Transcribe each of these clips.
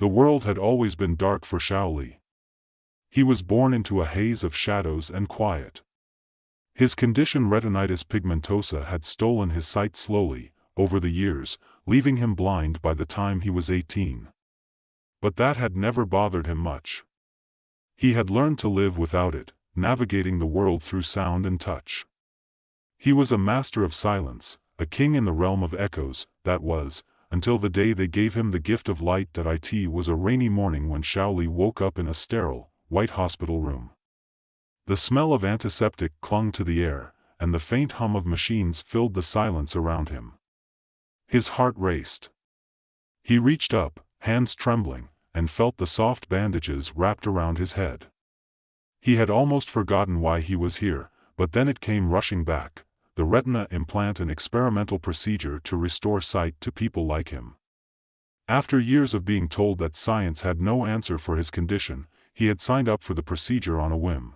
The world had always been dark for Shaoli. He was born into a haze of shadows and quiet. His condition retinitis pigmentosa had stolen his sight slowly, over the years, leaving him blind by the time he was 18. But that had never bothered him much. He had learned to live without it, navigating the world through sound and touch. He was a master of silence, a king in the realm of echoes, that was, until the day they gave him the gift of light. It was a rainy morning when Shaoli woke up in a sterile, white hospital room. The smell of antiseptic clung to the air, and the faint hum of machines filled the silence around him. His heart raced. He reached up, hands trembling, and felt the soft bandages wrapped around his head. He had almost forgotten why he was here, but then it came rushing back: the retina implant, an experimental procedure to restore sight to people like him. After years of being told that science had no answer for his condition, he had signed up for the procedure on a whim.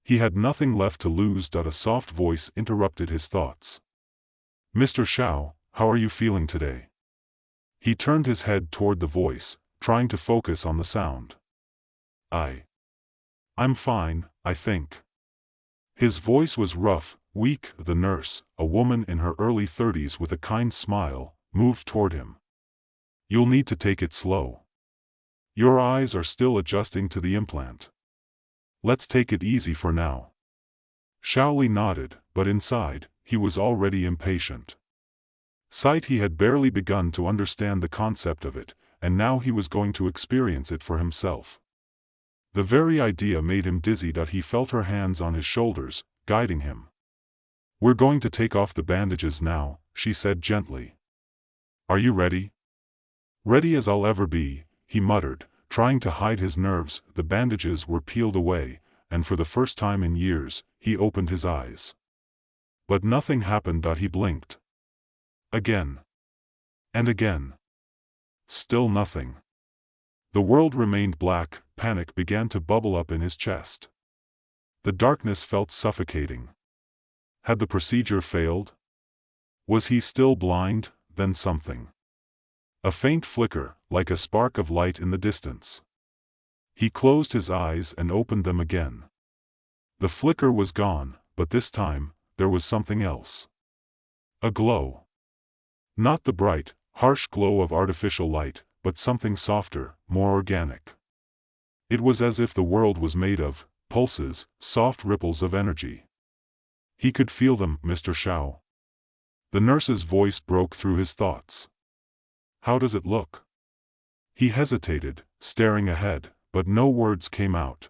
He had nothing left to lose. A soft voice interrupted his thoughts. "Mr. Shao, how are you feeling today?" He turned his head toward the voice, trying to focus on the sound. I'm fine, I think." His voice was rough, weak. The nurse, a woman in her early 30s with a kind smile, moved toward him. "You'll need to take it slow. Your eyes are still adjusting to the implant. Let's take it easy for now." Shaoli nodded, but inside, he was already impatient. Sight, he had barely begun to understand the concept of it, and now he was going to experience it for himself. The very idea made him dizzy. He felt her hands on his shoulders, guiding him. "We're going to take off the bandages now," she said gently. "Are you ready?" "Ready as I'll ever be," he muttered, trying to hide his nerves. The bandages were peeled away, and for the first time in years, he opened his eyes. But nothing happened. He blinked. Again. And again. Still nothing. The world remained black. Panic began to bubble up in his chest. The darkness felt suffocating. Had the procedure failed? Was he still blind? Then something. A faint flicker, like a spark of light in the distance. He closed his eyes and opened them again. The flicker was gone, but this time, there was something else. A glow. Not the bright, harsh glow of artificial light, but something softer, more organic. It was as if the world was made of pulses, soft ripples of energy. He could feel them. "Mr. Shao." The nurse's voice broke through his thoughts. "How does it look?" He hesitated, staring ahead, but no words came out.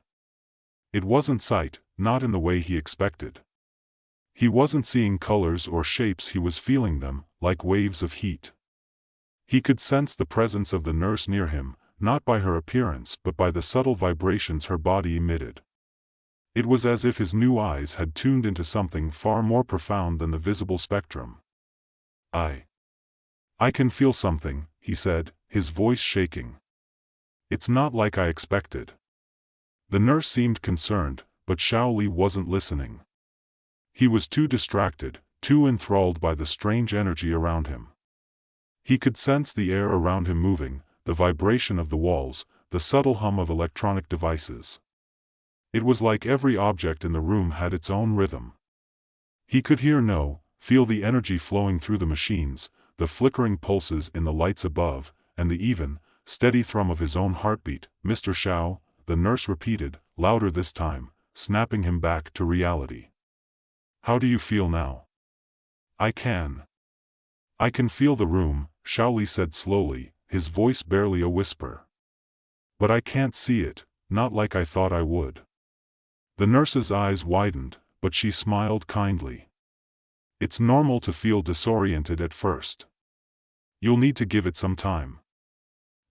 It wasn't sight, not in the way he expected. He wasn't seeing colors or shapes, he was feeling them, like waves of heat. He could sense the presence of the nurse near him, not by her appearance but by the subtle vibrations her body emitted. It was as if his new eyes had tuned into something far more profound than the visible spectrum. I can feel something," he said, his voice shaking. "It's not like I expected." The nurse seemed concerned, but Shaoli wasn't listening. He was too distracted, too enthralled by the strange energy around him. He could sense the air around him moving, the vibration of the walls, the subtle hum of electronic devices. It was like every object in the room had its own rhythm. He could feel the energy flowing through the machines, the flickering pulses in the lights above, and the even, steady thrum of his own heartbeat. "Mr. Shao," the nurse repeated, louder this time, snapping him back to reality. "How do you feel now?" I can feel the room," Shaoli said slowly, his voice barely a whisper. "But I can't see it, not like I thought I would." The nurse's eyes widened, but she smiled kindly. "It's normal to feel disoriented at first. You'll need to give it some time.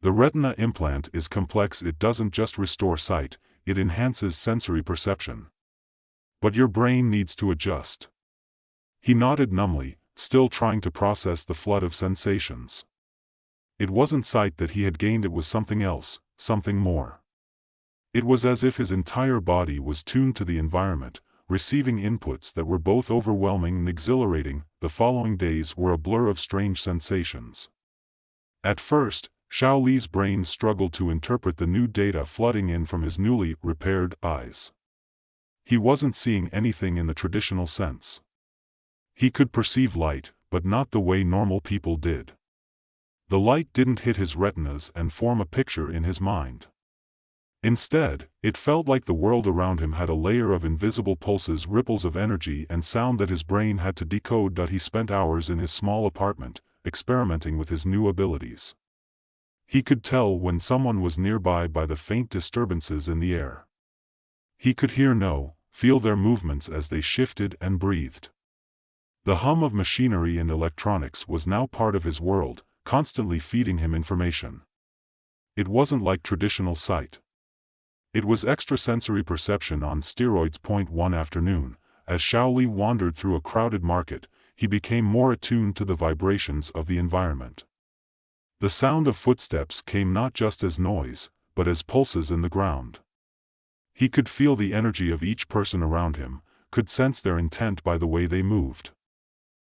The retina implant is complex. It doesn't just restore sight, it enhances sensory perception. But your brain needs to adjust." He nodded numbly, still trying to process the flood of sensations. It wasn't sight that he had gained, it was something else, something more. It was as if his entire body was tuned to the environment, receiving inputs that were both overwhelming and exhilarating. The following days were a blur of strange sensations. At first, Xiao Li's brain struggled to interpret the new data flooding in from his newly repaired eyes. He wasn't seeing anything in the traditional sense. He could perceive light, but not the way normal people did. The light didn't hit his retinas and form a picture in his mind. Instead, it felt like the world around him had a layer of invisible pulses, ripples of energy and sound that his brain had to decode. He spent hours in his small apartment, experimenting with his new abilities. He could tell when someone was nearby by the faint disturbances in the air. He could feel their movements as they shifted and breathed. The hum of machinery and electronics was now part of his world, constantly feeding him information. It wasn't like traditional sight. It was extrasensory perception on steroids. One afternoon, as Xiao Li wandered through a crowded market, he became more attuned to the vibrations of the environment. The sound of footsteps came not just as noise, but as pulses in the ground. He could feel the energy of each person around him, could sense their intent by the way they moved.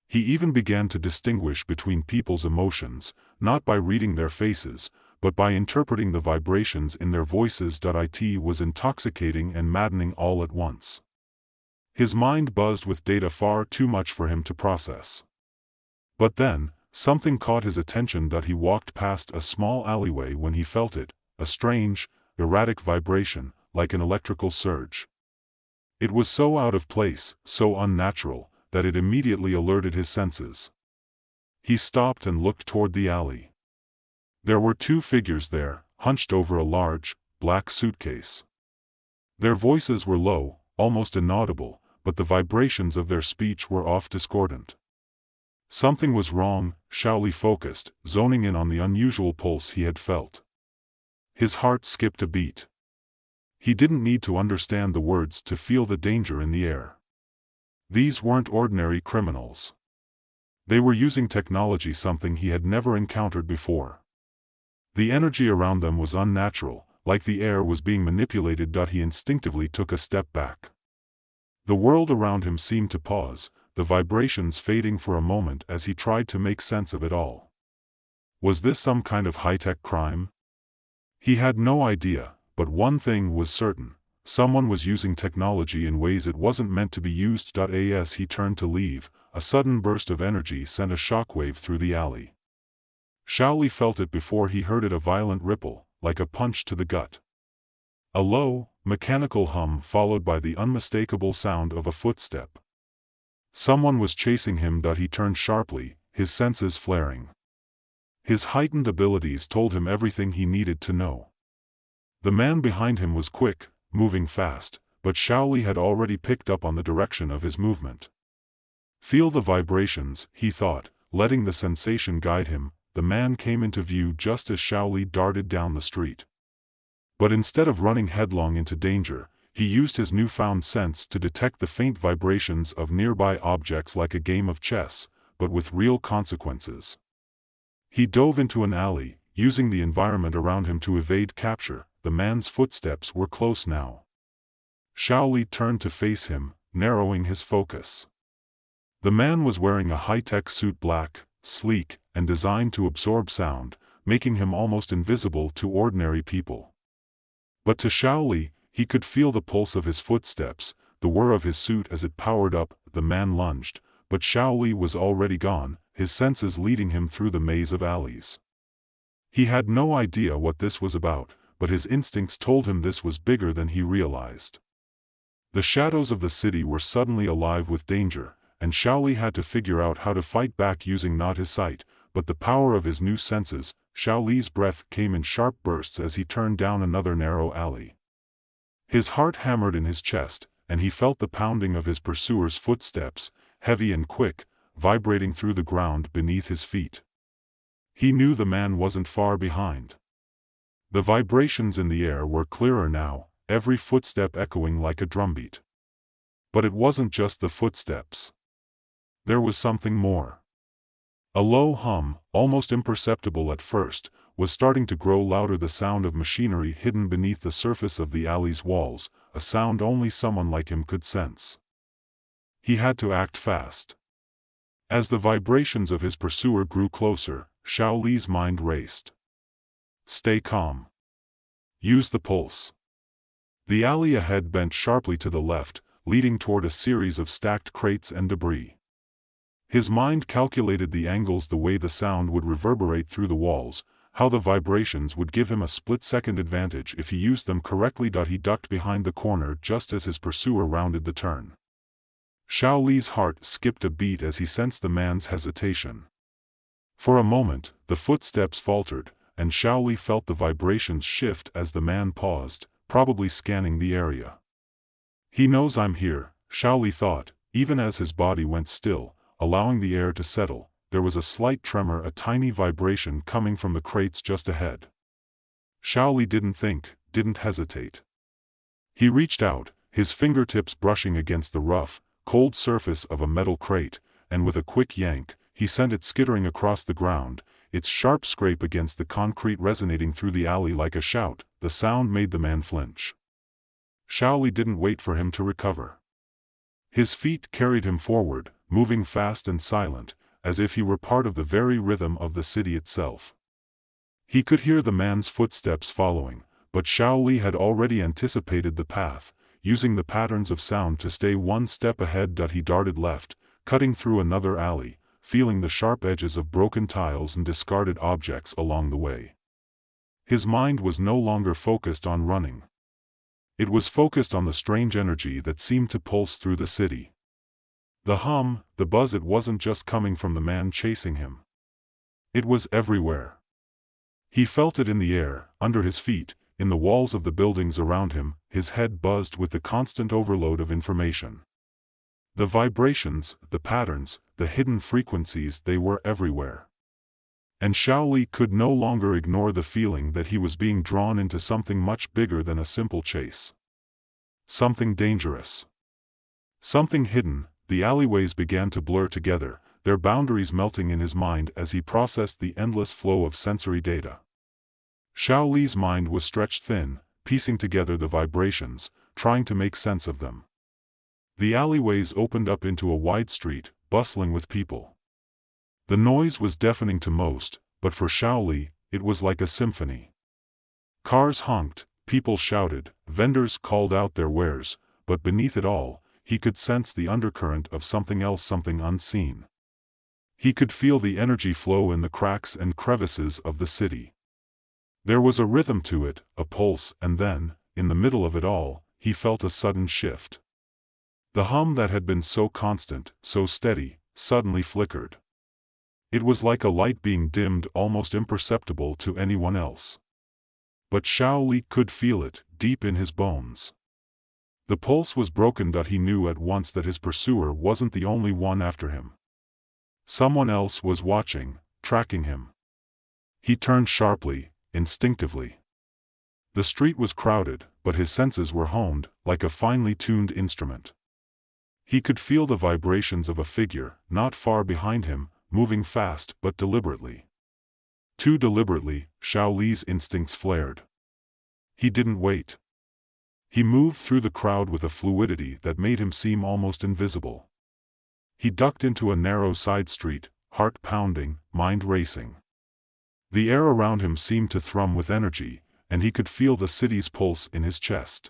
He even began to distinguish between people's emotions, not by reading their faces, but by interpreting the vibrations in their voices. It was intoxicating and maddening all at once. His mind buzzed with data far too much for him to process. But then, something caught his attention. He walked past a small alleyway when he felt it, a strange, erratic vibration, like an electrical surge. It was so out of place, so unnatural, that it immediately alerted his senses. He stopped and looked toward the alley. There were two figures there, hunched over a large, black suitcase. Their voices were low, almost inaudible, but the vibrations of their speech were off, discordant. Something was wrong, Xiao Li focused, zoning in on the unusual pulse he had felt. His heart skipped a beat. He didn't need to understand the words to feel the danger in the air. These weren't ordinary criminals. They were using technology, something he had never encountered before. The energy around them was unnatural, like the air was being manipulated. He instinctively took a step back. The world around him seemed to pause, the vibrations fading for a moment as he tried to make sense of it all. Was this some kind of high-tech crime? He had no idea, but one thing was certain. Someone was using technology in ways it wasn't meant to be used. As he turned to leave, a sudden burst of energy sent a shockwave through the alley. Xiao Li felt it before he heard it, a violent ripple, like a punch to the gut. A low, mechanical hum followed by the unmistakable sound of a footstep. Someone was chasing him. He turned sharply, his senses flaring. His heightened abilities told him everything he needed to know. The man behind him was quick, moving fast, but Xiao Li had already picked up on the direction of his movement. Feel the vibrations, he thought, letting the sensation guide him. The man came into view just as Xiao Li darted down the street. But instead of running headlong into danger, he used his newfound sense to detect the faint vibrations of nearby objects, like a game of chess, but with real consequences. He dove into an alley, using the environment around him to evade capture. The man's footsteps were close now. Xiao Li turned to face him, narrowing his focus. The man was wearing a high-tech suit, black, sleek, and designed to absorb sound, making him almost invisible to ordinary people. But to Xiao Li, he could feel the pulse of his footsteps, the whir of his suit as it powered up. The man lunged, but Xiao Li was already gone, his senses leading him through the maze of alleys. He had no idea what this was about, but his instincts told him this was bigger than he realized. The shadows of the city were suddenly alive with danger, and Xiao Li had to figure out how to fight back using not his sight, but the power of his new senses. Xiao Li's breath came in sharp bursts as he turned down another narrow alley. His heart hammered in his chest, and he felt the pounding of his pursuer's footsteps, heavy and quick, vibrating through the ground beneath his feet. He knew the man wasn't far behind. The vibrations in the air were clearer now, every footstep echoing like a drumbeat. But it wasn't just the footsteps. There was something more. A low hum, almost imperceptible at first, was starting to grow louder, the sound of machinery hidden beneath the surface of the alley's walls, a sound only someone like him could sense. He had to act fast. As the vibrations of his pursuer grew closer, Xiao Li's mind raced. Stay calm. Use the pulse. The alley ahead bent sharply to the left, leading toward a series of stacked crates and debris. His mind calculated the angles, the way the sound would reverberate through the walls, how the vibrations would give him a split-second advantage if he used them correctly. He ducked behind the corner just as his pursuer rounded the turn. Xiao Li's heart skipped a beat as he sensed the man's hesitation. For a moment, the footsteps faltered, and Xiao Li felt the vibrations shift as the man paused, probably scanning the area. He knows I'm here, Xiao Li thought, even as his body went still, allowing the air to settle. There was a slight tremor, a tiny vibration coming from the crates just ahead. Xiao Li didn't think, didn't hesitate. He reached out, his fingertips brushing against the rough, cold surface of a metal crate, and with a quick yank, he sent it skittering across the ground, its sharp scrape against the concrete resonating through the alley like a shout. The sound made the man flinch. Xiao Li didn't wait for him to recover. His feet carried him forward, moving fast and silent, as if he were part of the very rhythm of the city itself. He could hear the man's footsteps following, but Xiao Li had already anticipated the path, using the patterns of sound to stay one step ahead. He darted left, cutting through another alley, feeling the sharp edges of broken tiles and discarded objects along the way. His mind was no longer focused on running. It was focused on the strange energy that seemed to pulse through the city. The hum, the buzz, it wasn't just coming from the man chasing him. It was everywhere. He felt it in the air, under his feet, in the walls of the buildings around him. His head buzzed with the constant overload of information. The vibrations, the patterns, the hidden frequencies, they were everywhere. And Xiao Li could no longer ignore the feeling that he was being drawn into something much bigger than a simple chase. Something dangerous. Something hidden. The alleyways began to blur together, their boundaries melting in his mind as he processed the endless flow of sensory data. Xiao Li's mind was stretched thin, piecing together the vibrations, trying to make sense of them. The alleyways opened up into a wide street, bustling with people. The noise was deafening to most, but for Xiao Li, it was like a symphony. Cars honked, people shouted, vendors called out their wares, but beneath it all, he could sense the undercurrent of something else, something unseen. He could feel the energy flow in the cracks and crevices of the city. There was a rhythm to it, a pulse, and then, in the middle of it all, he felt a sudden shift. The hum that had been so constant, so steady, suddenly flickered. It was like a light being dimmed, almost imperceptible to anyone else. But Xiao Li could feel it, deep in his bones. The pulse was broken. He knew at once that his pursuer wasn't the only one after him. Someone else was watching, tracking him. He turned sharply, instinctively. The street was crowded, but his senses were honed, like a finely tuned instrument. He could feel the vibrations of a figure, not far behind him, moving fast but deliberately. Too deliberately, Xiao Li's instincts flared. He didn't wait. He moved through the crowd with a fluidity that made him seem almost invisible. He ducked into a narrow side street, heart pounding, mind racing. The air around him seemed to thrum with energy, and he could feel the city's pulse in his chest.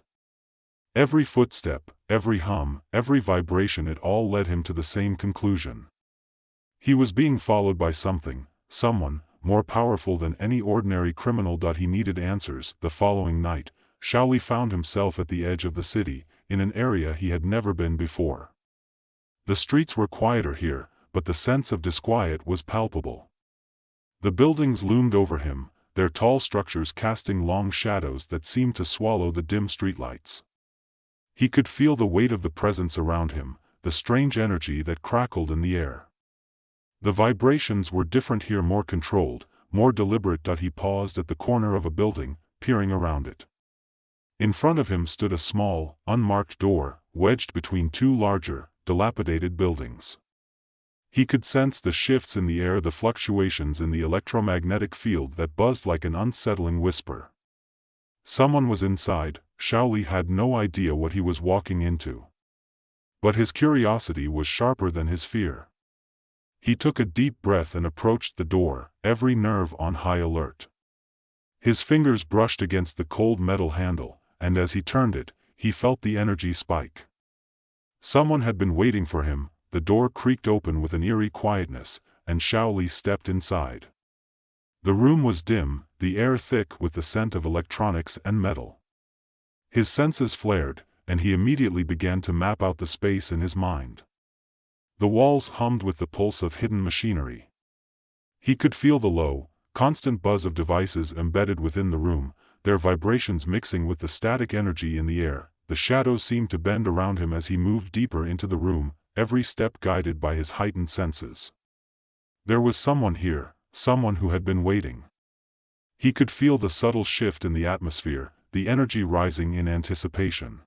Every footstep, every hum, every vibration, it all led him to the same conclusion. He was being followed by something, someone, more powerful than any ordinary criminal. He needed answers. The following night, Xiao Li found himself at the edge of the city, in an area he had never been before. The streets were quieter here, but the sense of disquiet was palpable. The buildings loomed over him, their tall structures casting long shadows that seemed to swallow the dim streetlights. He could feel the weight of the presence around him, the strange energy that crackled in the air. The vibrations were different here, more controlled, more deliberate. He paused at the corner of a building, peering around it. In front of him stood a small, unmarked door, wedged between two larger, dilapidated buildings. He could sense the shifts in the air, the fluctuations in the electromagnetic field that buzzed like an unsettling whisper. Someone was inside. Xiao Li had no idea what he was walking into. But his curiosity was sharper than his fear. He took a deep breath and approached the door, every nerve on high alert. His fingers brushed against the cold metal handle, and as he turned it, he felt the energy spike. Someone had been waiting for him. The door creaked open with an eerie quietness, and Xiaoli stepped inside. The room was dim, the air thick with the scent of electronics and metal. His senses flared, and he immediately began to map out the space in his mind. The walls hummed with the pulse of hidden machinery. He could feel the low, constant buzz of devices embedded within the room, their vibrations mixing with the static energy in the air. The shadows seemed to bend around him as he moved deeper into the room, every step guided by his heightened senses. There was someone here, someone who had been waiting. He could feel the subtle shift in the atmosphere, the energy rising in anticipation.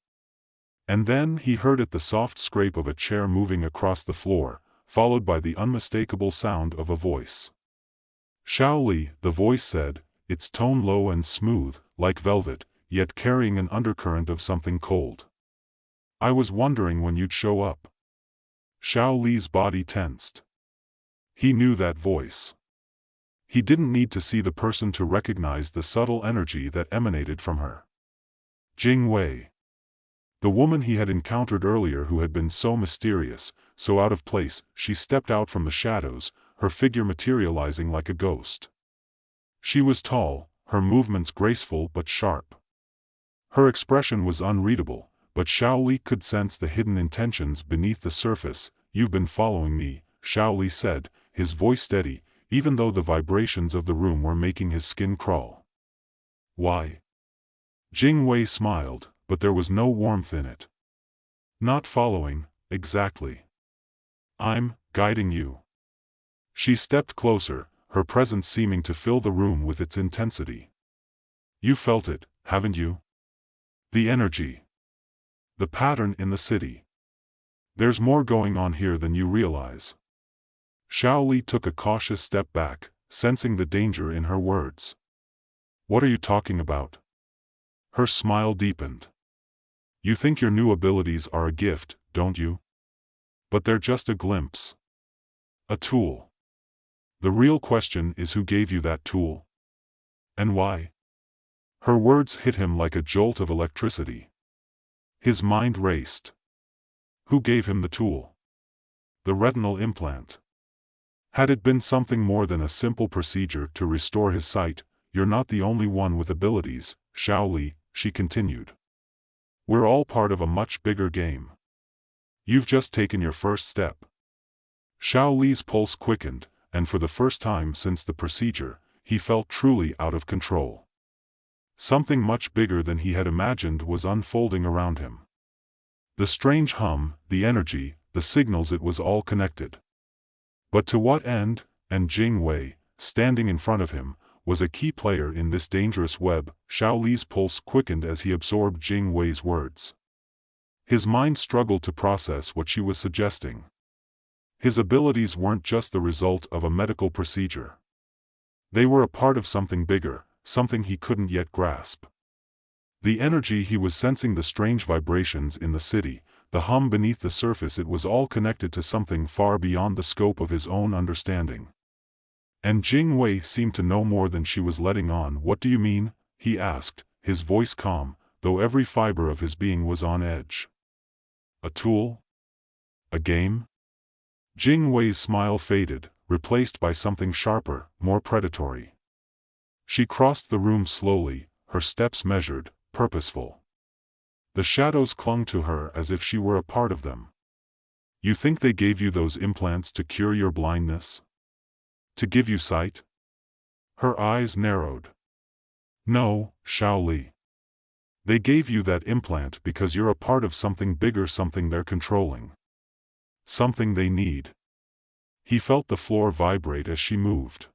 And then he heard the soft scrape of a chair moving across the floor, followed by the unmistakable sound of a voice. Xiaoli, the voice said, its tone low and smooth, like velvet, yet carrying an undercurrent of something cold. I was wondering when you'd show up. Xiaoli's body tensed. He knew that voice. He didn't need to see the person to recognize the subtle energy that emanated from her. Jing Wei. The woman he had encountered earlier, who had been so mysterious, so out of place. She stepped out from the shadows, her figure materializing like a ghost. She was tall, her movements graceful but sharp. Her expression was unreadable, but Xiaoli could sense the hidden intentions beneath the surface. You've been following me, Xiaoli said, his voice steady, even though the vibrations of the room were making his skin crawl. Why? Jing Wei smiled, but there was no warmth in it. Not following, exactly. I'm guiding you. She stepped closer, her presence seeming to fill the room with its intensity. You felt it, haven't you? The energy. The pattern in the city. There's more going on here than you realize. Xiaoli took a cautious step back, sensing the danger in her words. What are you talking about? Her smile deepened. You think your new abilities are a gift, don't you? But they're just a glimpse. A tool. The real question is, who gave you that tool? And why? Her words hit him like a jolt of electricity. His mind raced. Who gave him the tool? The retinal implant. Had it been something more than a simple procedure to restore his sight? You're not the only one with abilities, Xiaoli, she continued. We're all part of a much bigger game. You've just taken your first step. Xiaoli's pulse quickened, and for the first time since the procedure, he felt truly out of control. Something much bigger than he had imagined was unfolding around him. The strange hum, the energy, the signals, it was all connected. But to what end? And Jing Wei, standing in front of him, was a key player in this dangerous web. Xiaoli's pulse quickened as he absorbed Jing Wei's words. His mind struggled to process what she was suggesting. His abilities weren't just the result of a medical procedure. They were a part of something bigger, something he couldn't yet grasp. The energy he was sensing, the strange vibrations in the city, the hum beneath the surface, it was all connected to something far beyond the scope of his own understanding. And Jing Wei seemed to know more than she was letting on. What do you mean? He asked, his voice calm, though every fiber of his being was on edge. A tool? A game? Jing Wei's smile faded, replaced by something sharper, more predatory. She crossed the room slowly, her steps measured, purposeful. The shadows clung to her as if she were a part of them. You think they gave you those implants to cure your blindness? To give you sight? Her eyes narrowed. No, Xiaoli. They gave you that implant because you're a part of something bigger, something they're controlling. Something they need. He felt the floor vibrate as she moved.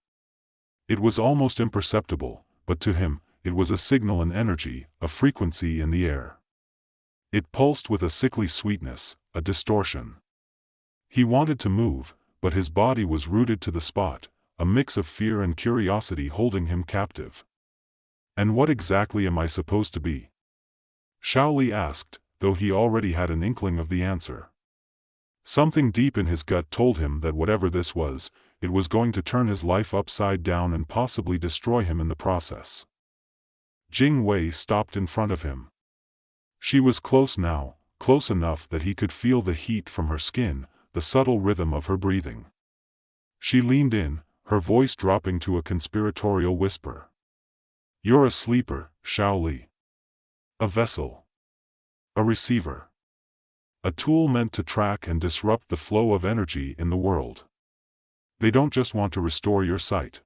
It was almost imperceptible, but to him, it was a signal, an energy, a frequency in the air. It pulsed with a sickly sweetness, a distortion. He wanted to move, but his body was rooted to the spot, a mix of fear and curiosity holding him captive. And what exactly am I supposed to be? Xiaoli asked, though he already had an inkling of the answer. Something deep in his gut told him that whatever this was, it was going to turn his life upside down and possibly destroy him in the process. Jing Wei stopped in front of him. She was close now, close enough that he could feel the heat from her skin, the subtle rhythm of her breathing. She leaned in, her voice dropping to a conspiratorial whisper. "You're a sleeper, Shaoli. A vessel. A receiver. A tool meant to track and disrupt the flow of energy in the world. They don't just want to restore your sight.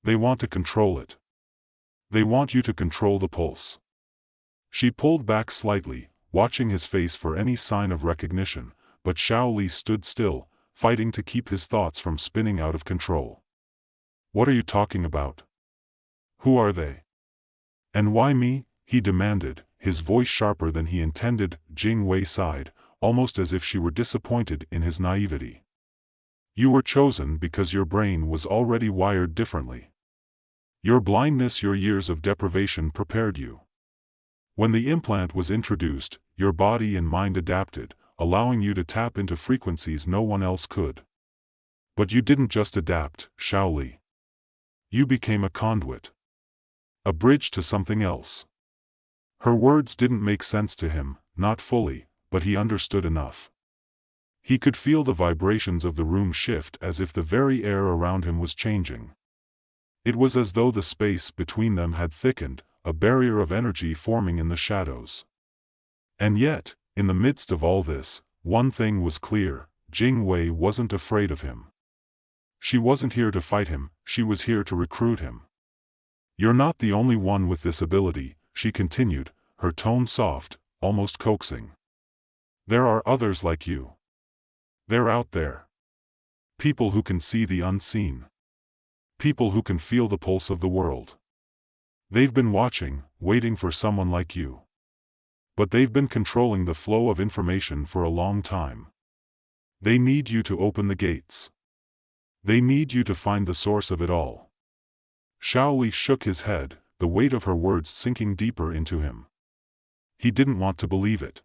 They want to control it. They want you to control the pulse." She pulled back slightly, watching his face for any sign of recognition, but Shaoli stood still, fighting to keep his thoughts from spinning out of control. "What are you talking about? Who are they? And why me?" he demanded, his voice sharper than he intended. Jing Wei sighed, almost as if she were disappointed in his naivety. "You were chosen because your brain was already wired differently. Your blindness, your years of deprivation prepared you. When the implant was introduced, your body and mind adapted, allowing you to tap into frequencies no one else could. But you didn't just adapt, Shaoli. You became a conduit. A bridge to something else." Her words didn't make sense to him, not fully, but he understood enough. He could feel the vibrations of the room shift as if the very air around him was changing. It was as though the space between them had thickened, a barrier of energy forming in the shadows. And yet, in the midst of all this, one thing was clear: Jing Wei wasn't afraid of him. She wasn't here to fight him, she was here to recruit him. "You're not the only one with this ability," she continued, her tone soft, almost coaxing. "There are others like you. They're out there. People who can see the unseen. People who can feel the pulse of the world. They've been watching, waiting for someone like you. But they've been controlling the flow of information for a long time. They need you to open the gates. They need you to find the source of it all." Shaoli shook his head, the weight of her words sinking deeper into him. He didn't want to believe it.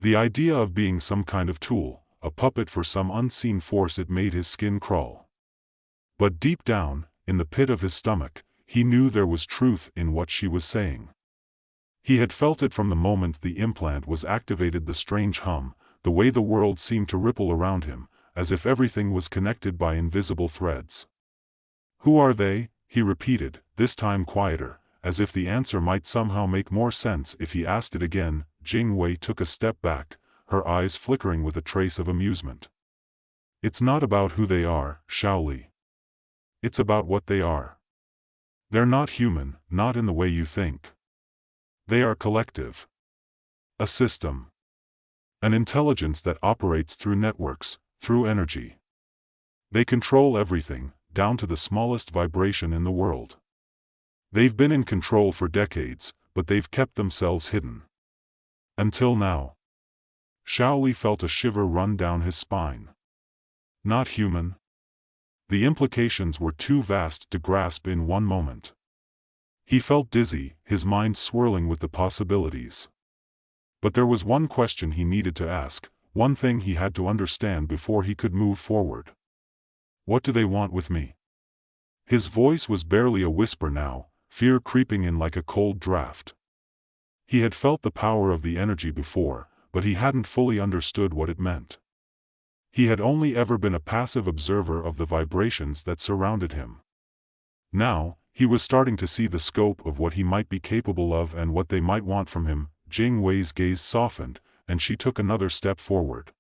The idea of being some kind of tool, a puppet for some unseen force, it made his skin crawl. But deep down, in the pit of his stomach, he knew there was truth in what she was saying. He had felt it from the moment the implant was activated, the strange hum, the way the world seemed to ripple around him, as if everything was connected by invisible threads. "Who are they?" he repeated, this time quieter, as if the answer might somehow make more sense if he asked it again. Jing Wei took a step back, her eyes flickering with a trace of amusement. "It's not about who they are, Shaoli. It's about what they are. They're not human, not in the way you think. They are collective. A system. An intelligence that operates through networks, through energy. They control everything, down to the smallest vibration in the world. They've been in control for decades, but they've kept themselves hidden. Until now." Shaoli felt a shiver run down his spine. Not human? The implications were too vast to grasp in one moment. He felt dizzy, his mind swirling with the possibilities. But there was one question he needed to ask, one thing he had to understand before he could move forward. "What do they want with me?" His voice was barely a whisper now, fear creeping in like a cold draft. He had felt the power of the energy before, but he hadn't fully understood what it meant. He had only ever been a passive observer of the vibrations that surrounded him. Now, he was starting to see the scope of what he might be capable of and what they might want from him. Jing Wei's gaze softened, and she took another step forward.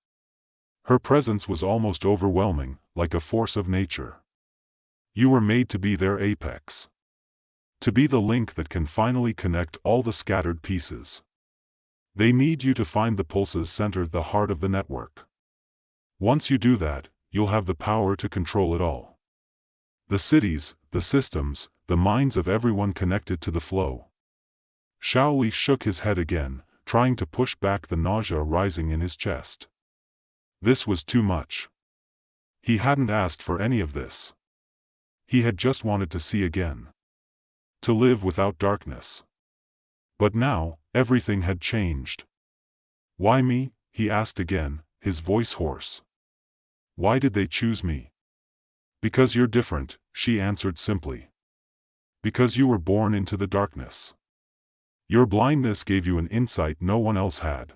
Her presence was almost overwhelming, like a force of nature. "You were made to be their apex. To be the link that can finally connect all the scattered pieces. They need you to find the pulses center, the heart of the network. Once you do that, you'll have the power to control it all. The cities, the systems, the minds of everyone connected to the flow." Shaoli shook his head again, trying to push back the nausea rising in his chest. This was too much. He hadn't asked for any of this. He had just wanted to see again. To live without darkness. But now, everything had changed. "Why me?" he asked again, his voice hoarse. "Why did they choose me?" "Because you're different," she answered simply. Because you were born into the darkness. Your blindness gave you an insight no one else had.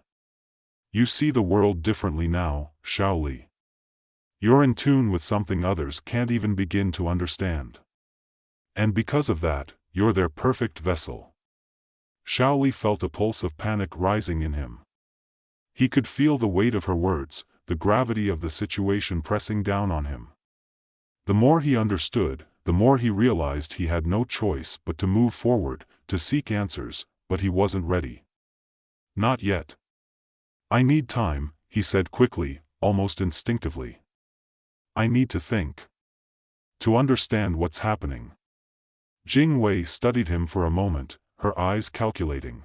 You see the world differently now, Xiao Li. You're in tune with something others can't even begin to understand. And because of that, you're their perfect vessel. Xiao Li felt a pulse of panic rising in him. He could feel the weight of her words, the gravity of the situation pressing down on him. The more he understood, the more he realized he had no choice but to move forward, to seek answers, but he wasn't ready. Not yet. I need time, he said quickly, almost instinctively. I need to think. To understand what's happening. Jing Wei studied him for a moment, her eyes calculating.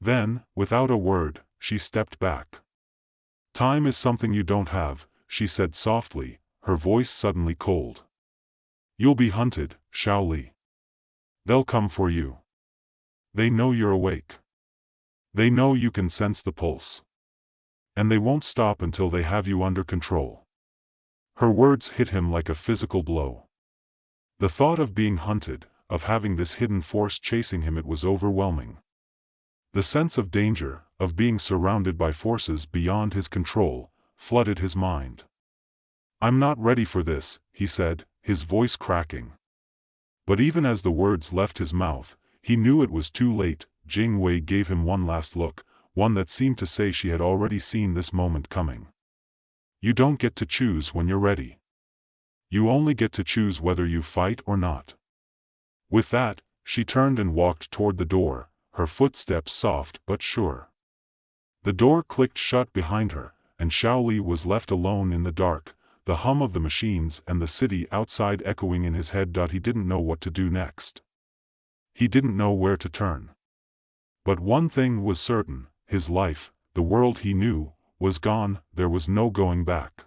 Then, without a word, she stepped back. Time is something you don't have, she said softly, her voice suddenly cold. You'll be hunted, Xiao Li. They'll come for you. They know you're awake. They know you can sense the pulse. And they won't stop until they have you under control. Her words hit him like a physical blow. The thought of being hunted, of having this hidden force chasing him, it was overwhelming. The sense of danger, of being surrounded by forces beyond his control, flooded his mind. I'm not ready for this, he said, his voice cracking. But even as the words left his mouth, he knew it was too late. Jing Wei gave him one last look, one that seemed to say she had already seen this moment coming. You don't get to choose when you're ready. You only get to choose whether you fight or not. With that, she turned and walked toward the door, her footsteps soft but sure. The door clicked shut behind her, and Xiao Li was left alone in the dark, the hum of the machines and the city outside echoing in his head. He didn't know what to do next. He didn't know where to turn. But one thing was certain, his life, the world he knew, was gone, there was no going back.